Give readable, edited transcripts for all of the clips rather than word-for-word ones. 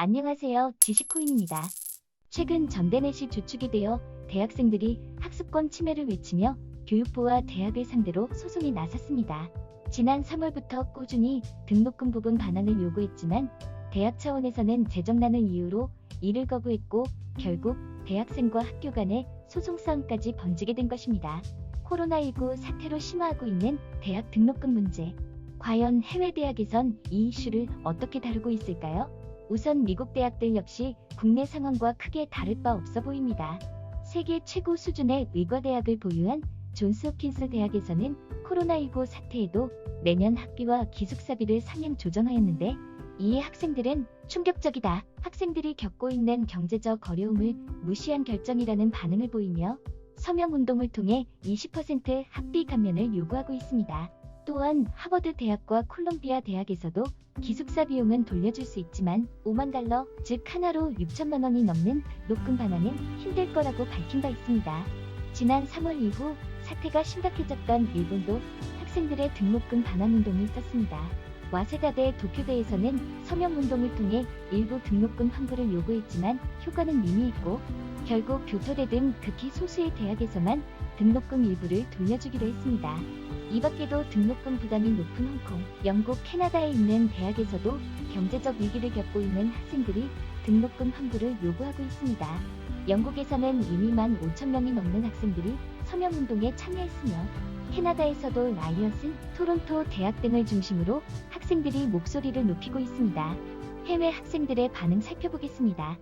안녕하세요. 지식코인입니다. 최근 전대넷이 주축이 되어 대학생들이 학습권 침해를 외치며 교육부와 대학을 상대로 소송에 나섰습니다. 지난 3월부터 꾸준히 등록금 부분 반환을 요구했지만 대학 차원에서는 재정난을 이유로 이를 거부했고 결국 대학생과 학교 간의 소송 싸움까지 번지게 된 것입니다. 코로나19 사태로 심화하고 있는 대학 등록금 문제. 과연 해외 대학에선 이 이슈를 어떻게 다루고 있을까요? 우선 미국 대학들 역시 국내 상황과 크게 다를 바 없어 보입니다. 세계 최고 수준의 의과대학을 보유한 존스홉킨스 대학에서는 코로나19 사태에도 매년 학비와 기숙사비를 상향 조정하였는데 이에 학생들은 충격적이다. 학생들이 겪고 있는 경제적 어려움을 무시한 결정이라는 반응을 보이며 서명운동을 통해 20% 학비 감면을 요구하고 있습니다. 또한 하버드 대학과 콜롬비아 대학에서도 기숙사 비용은 돌려줄 수 있지만 5만 달러, 즉 하나로 6천만 원이 넘는 등록금 반환은 힘들 거라고 밝힌 바 있습니다. 지난 3월 이후 사태가 심각해졌던 일본도 학생들의 등록금 반환 운동이 있었습니다. 와세다대 도쿄대에서는 서명운동을 통해 일부 등록금 환불을 요구했지만 효과는 미미했고 결국 교토대 등 극히 소수의 대학에서만 등록금 일부를 돌려주기로 했습니다. 이 밖에도 등록금 부담이 높은 홍콩, 영국, 캐나다에 있는 대학에서도 경제적 위기를 겪고 있는 학생들이 등록금 환불을 요구하고 있습니다. 영국에서는 이미 15,000명이 넘는 학생들이 서명운동에 참여했으며 캐나다에서도 라이엇슨, 토론토 대학 등을 중심으로 학생들이 목소리를 높이고 있습니다. 해외 학생들의 반응 살펴보겠습니다.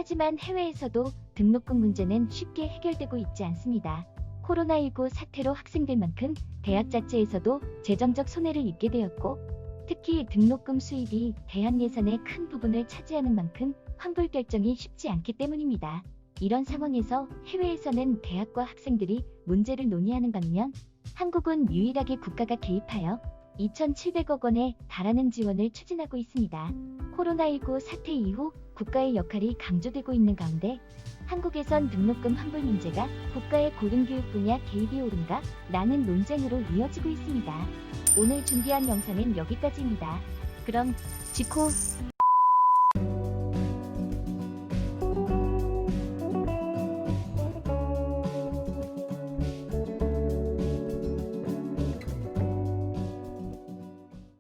하지만 해외에서도 등록금 문제는 쉽게 해결되고 있지 않습니다. 코로나19 사태로 학생들만큼 대학 자체에서도 재정적 손해를 입게 되었고 특히 등록금 수입이 대학 예산의 큰 부분을 차지하는 만큼 환불 결정이 쉽지 않기 때문입니다. 이런 상황에서 해외에서는 대학과 학생들이 문제를 논의하는 반면 한국은 유일하게 국가가 개입하여 2,700억 원에 달하는 지원을 추진하고 있습니다. 코로나19 사태 이후 국가의 역할이 강조되고 있는 가운데 한국에선 등록금 환불 문제가 국가의 고등교육 분야 개입이 옳은가? 라는 논쟁으로 이어지고 있습니다. 오늘 준비한 영상은 여기까지입니다. 그럼 지코